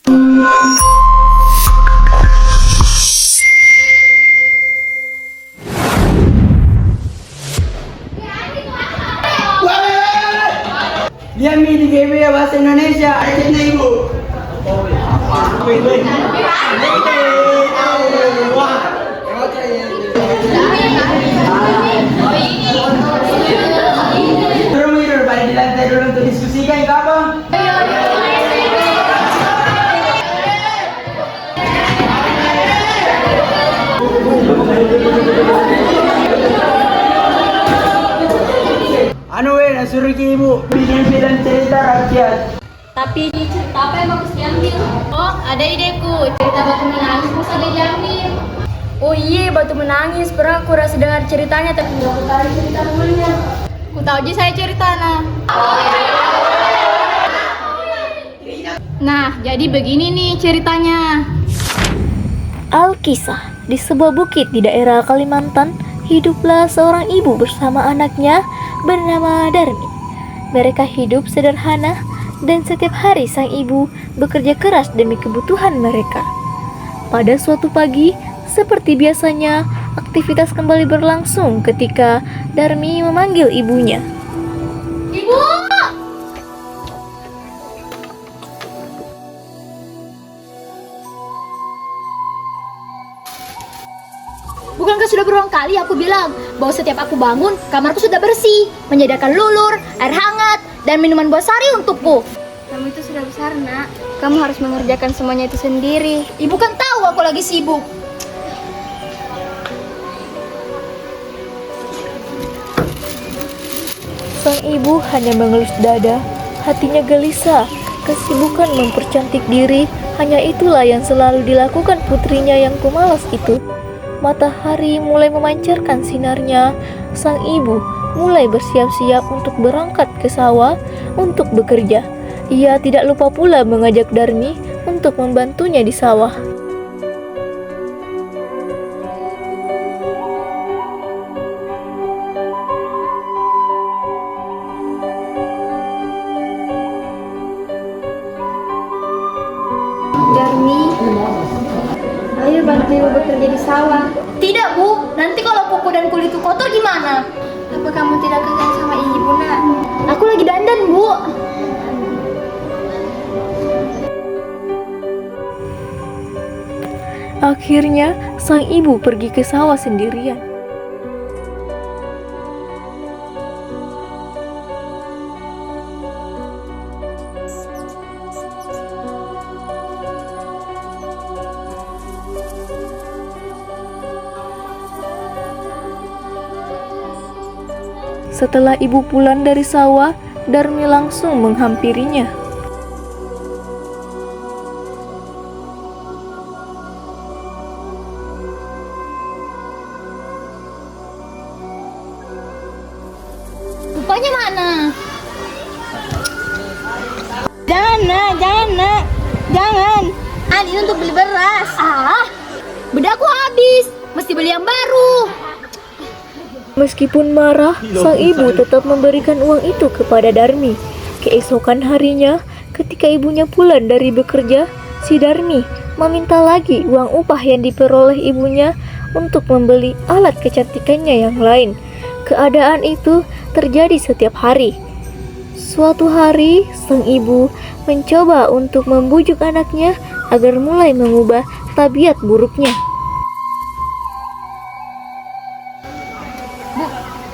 Dia milih GW bahasa Indonesia, ada cerita ibu. Turun pada di lantai dulu untuk diskusikan ke apa? Suruh ke ibu bikin film cerita rakyat. Tapi cerita apa yang bagus diambil? Oh, ada ideku. Cerita batu menangis bisa diambil. Oh iya, batu menangis. Pernah aku rasa dengar ceritanya, tapi nggak tahu cerita namanya. Ku tahu aja saya ceritanya. Nah, jadi begini nih ceritanya. Alkisah, di sebuah bukit di daerah Kalimantan, hiduplah seorang ibu bersama anaknya bernama Darmi. Mereka hidup sederhana dan setiap hari sang ibu bekerja keras demi kebutuhan mereka. Pada suatu pagi, seperti biasanya, aktivitas kembali berlangsung ketika Darmi memanggil ibunya. Ibu! Bukankah sudah berulang kali aku bilang bahwa setiap aku bangun, kamarku sudah bersih, menyediakan lulur, air hangat, dan minuman buah sari untukku. Kamu itu sudah besar, nak. Kamu harus mengerjakan semuanya itu sendiri. Ibu kan tahu aku lagi sibuk. Sang ibu hanya mengelus dada, hatinya gelisah. Kesibukan mempercantik diri, hanya itulah yang selalu dilakukan putrinya yang pemalas itu. Matahari mulai memancarkan sinarnya. Sang ibu mulai bersiap-siap untuk berangkat ke sawah untuk bekerja. Ia tidak lupa pula mengajak Darmi untuk membantunya di sawah. Darmi, ayo bantu ibu bekerja di sawah. Tidak, Bu. Nanti kalau kuku dan kulitku kotor gimana? Apa kamu tidak kangen sama ibu, nak? Aku lagi dandan, Bu. Akhirnya, sang ibu pergi ke sawah sendirian. Setelah ibu pulang dari sawah, Darmi langsung menghampirinya. Rupanya mana? Jangan, nak. Jangan, nak. Jangan. Ini untuk beli beras. Bedaku habis. Mesti beli yang baru. Meskipun marah, sang ibu tetap memberikan uang itu kepada Darmi. Keesokan harinya, ketika ibunya pulang dari bekerja, si Darmi meminta lagi uang upah yang diperoleh ibunya untuk membeli alat kecantikannya yang lain. Keadaan itu terjadi setiap hari. Suatu hari, sang ibu mencoba untuk membujuk anaknya agar mulai mengubah tabiat buruknya.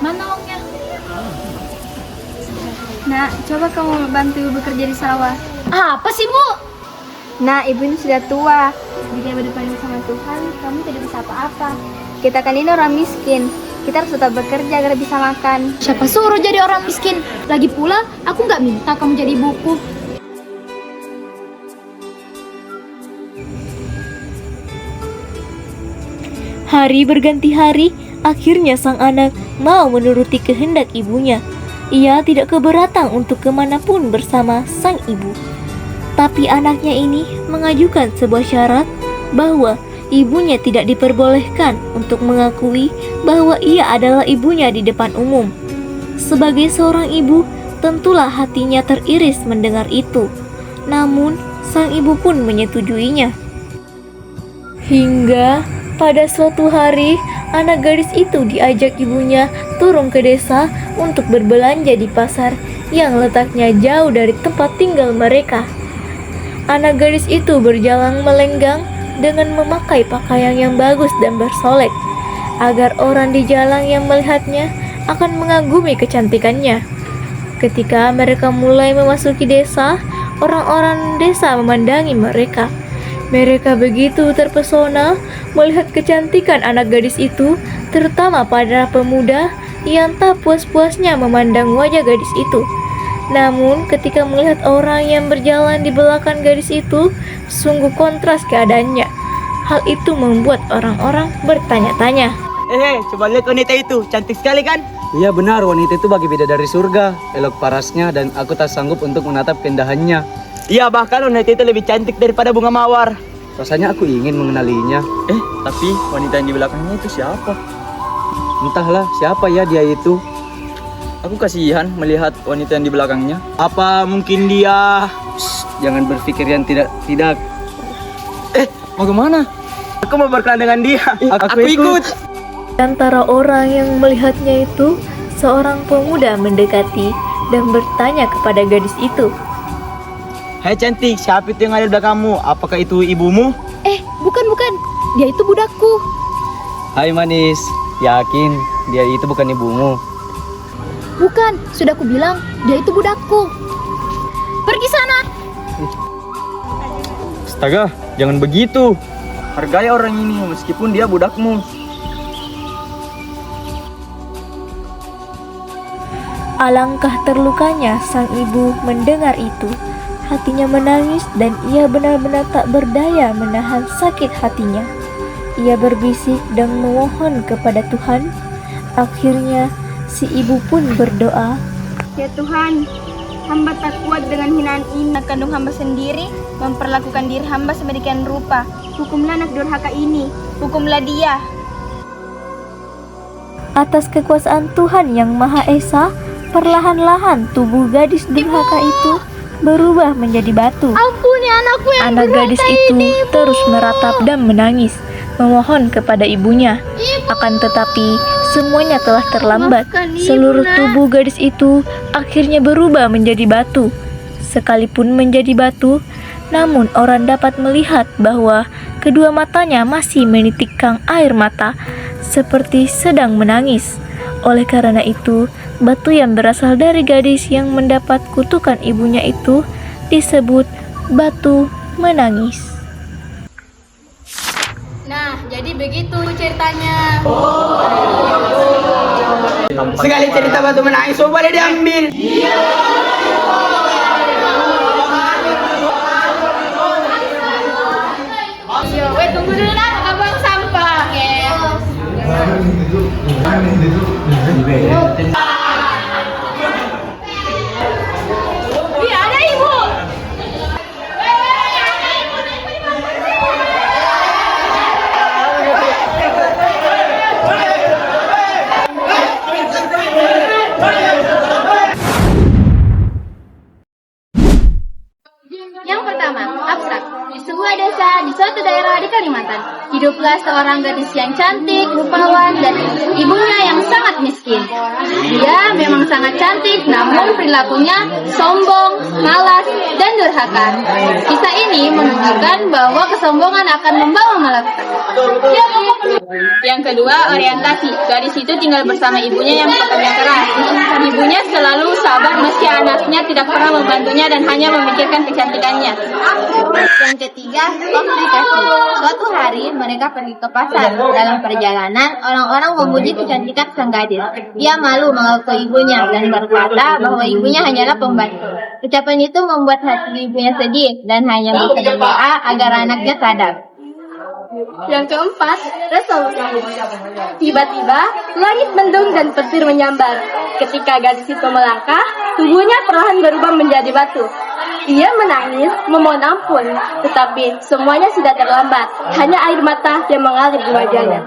Mana uangnya? Nak, coba kamu bantu ibu bekerja di sawah. Apa sih, Bu? Nah, ibu ini sudah tua. Jika berdepan sama Tuhan, kamu tidak bisa apa-apa. Kita kan ini orang miskin. Kita harus tetap bekerja agar bisa makan. Siapa suruh jadi orang miskin? Lagi pula, aku nggak minta kamu jadi ibuku. Hari berganti hari, akhirnya sang anak mau menuruti kehendak ibunya. Ia tidak keberatan untuk kemanapun bersama sang ibu. Tapi anaknya ini mengajukan sebuah syarat bahwa ibunya tidak diperbolehkan untuk mengakui bahwa ia adalah ibunya di depan umum. Sebagai seorang ibu, tentulah hatinya teriris mendengar itu. Namun, sang ibu pun menyetujuinya. Hingga pada suatu hari, anak gadis itu diajak ibunya turun ke desa untuk berbelanja di pasar yang letaknya jauh dari tempat tinggal mereka. Anak gadis itu berjalan melenggang dengan memakai pakaian yang bagus dan bersolek, agar orang di jalan yang melihatnya akan mengagumi kecantikannya. Ketika mereka mulai memasuki desa, orang-orang desa memandangi mereka. Mereka begitu terpesona melihat kecantikan anak gadis itu, terutama para pemuda yang tak puas-puasnya memandang wajah gadis itu. Namun ketika melihat orang yang berjalan di belakang gadis itu, sungguh kontras keadaannya. Hal itu membuat orang-orang bertanya-tanya. Coba lihat wanita itu, cantik sekali kan? Iya benar, wanita itu bagi bidadari surga, elok parasnya dan aku tak sanggup untuk menatap keindahannya. Iya, bahkan wanita itu lebih cantik daripada bunga mawar. Rasanya aku ingin mengenalinya. Tapi wanita yang di belakangnya itu siapa? Entahlah siapa ya dia itu. Aku kasihan melihat wanita yang di belakangnya. Apa mungkin dia... Jangan berpikir yang tidak. Mau kemana? Aku mau berkenalan dengan dia. Aku ikut. Antara orang yang melihatnya itu, seorang pemuda mendekati dan bertanya kepada gadis itu. Hai cantik, siapa itu yang ada di belakangmu? Apakah itu ibumu? Bukan. Dia itu budakku. Hai manis, yakin dia itu bukan ibumu? Bukan, sudah aku bilang, dia itu budakku. Pergi sana. Astaga, jangan begitu. Hargai orang ini meskipun dia budakmu. Alangkah terlukanya sang ibu mendengar itu. Hatinya menangis dan ia benar-benar tak berdaya menahan sakit hatinya. Ia berbisik dan memohon kepada Tuhan. Akhirnya si ibu pun berdoa. Ya Tuhan, hamba tak kuat dengan hinaan ini. Anak kandung hamba sendiri memperlakukan diri hamba sedemikian rupa. Hukumlah anak durhaka ini, hukumlah dia. Atas kekuasaan Tuhan yang Maha Esa, perlahan-lahan tubuh gadis durhaka itu berubah menjadi batu. Ampuni anakku yang Anak gadis itu terus meratap dan menangis, memohon kepada ibunya. Akan tetapi semuanya telah terlambat. Seluruh tubuh gadis itu akhirnya berubah menjadi batu. Sekalipun menjadi batu, namun orang dapat melihat bahwa kedua matanya masih menitikkan air mata, seperti sedang menangis. Oleh karena itu, batu yang berasal dari gadis yang mendapat kutukan ibunya itu disebut batu menangis. Nah, jadi begitu ceritanya. Sekali cerita batu menangis, boleh diambil. Tunggu dulu nak, abang sampah. Ada ibu. Yang pertama, abstrak. Di sebuah desa di suatu daerah di Kalimantan, hiduplah seorang gadis yang cantik, rupawan, dan ibunya yang sangat miskin. Dia memang sangat cantik, namun perilakunya sombong, malas, dan durhaka. Kisah ini menunjukkan bahwa kesombongan akan membawa malapetaka. Yang kedua, orientasi. Gadis itu tinggal bersama ibunya yang pekerja keras. Ibunya selalu sabar meski anaknya tidak pernah membantunya dan hanya memikirkan kecantikannya. Yang ketiga, komunikasi. Suatu hari mereka pergi ke pasar. Dalam perjalanan, orang-orang memuji kecantikan sang gadis. Ia malu mengaku ibunya dan berkata bahwa ibunya hanyalah pembantu. Ucapan itu membuat hati ibunya sedih dan hanya bisa berdoa agar anaknya sadar. Yang keempat, resolusi. Tiba-tiba, langit mendung dan petir menyambar. Ketika gadis itu melangkah, tubuhnya perlahan berubah menjadi batu. Ia menangis, memohon ampun, tetapi semuanya sudah terlambat. Hanya air mata yang mengalir di wajahnya.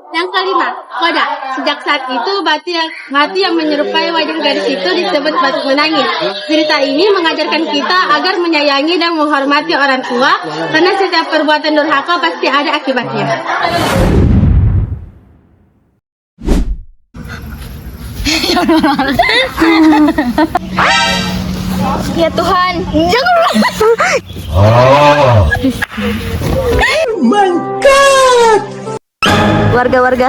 Yang kelima, koda. Sejak saat itu batu yang menyerupai wajah gadis itu disebut batu menangis. Cerita ini mengajarkan kita agar menyayangi dan menghormati orang tua karena setiap perbuatan durhaka pasti ada akibatnya. Ya Tuhan, jangan. Warga-warga.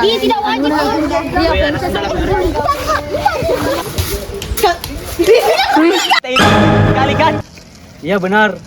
Ini tidak wajib. Kali kan? Iya benar.